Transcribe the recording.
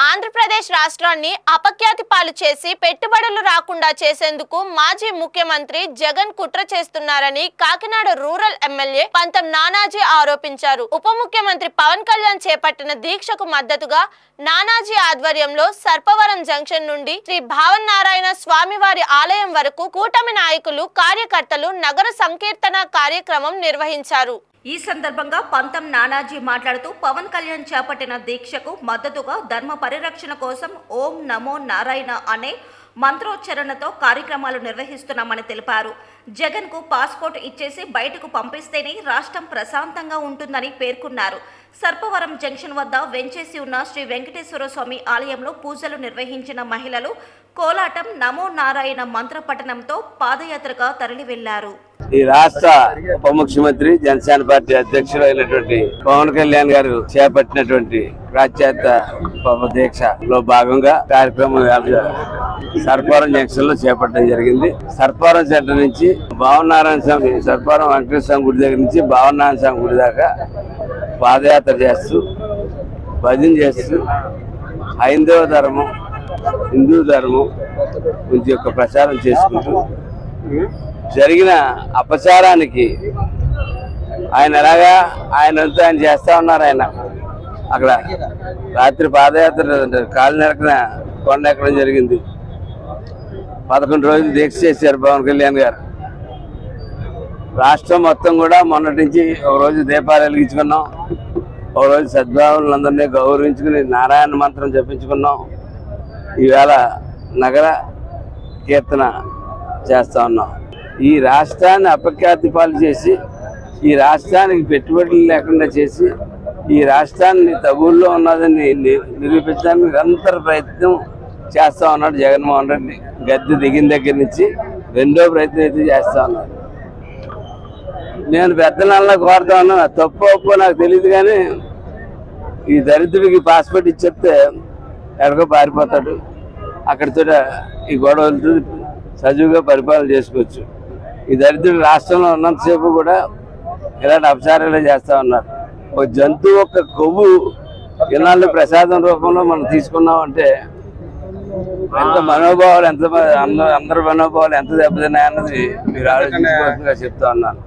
ఆంధ్రప్రదేశ్ రాష్ట్రాన్ని అపఖ్యాతి పాలు చేసి పెట్టుబడులు రాకుండా చేసేందుకు మాజీ ముఖ్యమంత్రి జగన్ కుట్ర చేస్తున్నారని కాకినాడ రూరల్ ఎమ్మెల్యే పంతం నానాజీ ఆరోపించారు. ఉప ముఖ్యమంత్రి పవన్ కళ్యాణ్ చేపట్టిన దీక్షకు మద్దతుగా నానాజీ ఆధ్వర్యంలో సర్పవరం జంక్షన్ నుండి శ్రీ భావనారాయణ స్వామివారి ఆలయం వరకు కూటమి నాయకులు కార్యకర్తలు నగర సంకీర్తన కార్యక్రమం నిర్వహించారు. ఈ సందర్భంగా పంతం నానాజీ మాట్లాడుతూ పవన్ కళ్యాణ్ చేపట్టిన దీక్షకు మద్దతుగా ధర్మ పరిరక్షణ కోసం ఓం నమో నారాయణ అనే మంత్రోచ్చరణతో కార్యక్రమాలు నిర్వహిస్తున్నామని తెలిపారు. జగన్ కు పాస్పోర్ట్ ఇచ్చేసి బయటకు పంపిస్తేనే రాష్ట్రం ప్రశాంతంగా ఉంటుందని పేర్కొన్నారు. సర్పవరం జంక్షన్ వద్ద వెంచేసి ఉన్న శ్రీ వెంకటేశ్వర స్వామి ఆలయంలో పూజలు నిర్వహించిన మహిళలు కోలాటం నమో నారాయణ మంత్ర పఠనంతో పాదయాత్రగా తరలి వెళ్లారు. ఈ రాష్ట్ర ఉప ముఖ్యమంత్రి జనసేన పార్టీ అధ్యక్షుడు అయినటువంటి పవన్ కళ్యాణ్ గారు చేపట్టినటువంటి పాశ్చాత్య దీక్షలో భాగంగా కార్యక్రమం సర్పవరం జంక్షన్ లో చేపట్టడం జరిగింది. సర్పవరం సెంటర్ నుంచి భావనారాయణ స్వామి సర్పవరం వెంకటేశ్వర స్వామి గుడి దగ్గర నుంచి భావనారాయణ స్వామి గుడి దాకా పాదయాత్ర చేస్తూ భజన చేస్తూ హైందవ ధర్మం హిందూ ధర్మం గురించి యొక్క ప్రచారం చేసుకుంటూ జరిగిన అపచారానికి ఆయన ఎలాగా ఆయనంతా ఆయన చేస్తా ఉన్నారు. ఆయన అక్కడ రాత్రి పాదయాత్ర కాలినడకన కొండ ఎక్కడం జరిగింది. 11 రోజులు దీక్ష చేశారు పవన్ కళ్యాణ్ గారు. రాష్ట్రం మొత్తం కూడా మొన్నటి నుంచి ఒక రోజు దీపాలు వెలిగించుకున్నాం, ఒక రోజు సద్భావనులందరినీ గౌరవించుకుని నారాయణ మంత్రం జపించుకున్నాం. ఈవేళ నగర కీర్తన చేస్తా ఉన్నాం. ఈ రాష్ట్రాన్ని అపఖ్యాతి పాలు చేసి ఈ రాష్ట్రానికి పెట్టుబడులు లేకుండా చేసి ఈ రాష్ట్రాన్ని తగుల్లో ఉన్నదని నిరూపించడానికి నిరంతర ప్రయత్నం చేస్తా ఉన్నాడు జగన్మోహన్ రెడ్డి. గద్దె దిగిన దగ్గర నుంచి రెండో ప్రయత్నం అయితే చేస్తా ఉన్నాడు. నేను పెద్దనాళ్ళ కోరుతా ఉన్నా, తప్పు ఒప్పో నాకు తెలియదు, కానీ ఈ దరిద్రుడికి పాస్పోర్ట్ ఇచ్చేస్తే ఎక్కడికో పారిపోతాడు. అక్కడితో ఈ గొడవలతో సజీవుగా పరిపాలన చేసుకోవచ్చు. ఈ దరిద్రుడు రాష్ట్రంలో ఉన్నంతసేపు కూడా ఇలాంటి అపచారాలు చేస్తా ఉన్నారు. ఒక జంతువు యొక్క కొవ్వు ఇన్నాళ్ళు ప్రసాదం రూపంలో మనం తీసుకున్నాం అంటే ఎంత మనోభావాలు, ఎంత అందరి మనోభావాలు ఎంత దెబ్బతిన్నాయన్నది మీరు ఆలోచించుకోవాల్సిందిగా చెప్తా ఉన్నాను.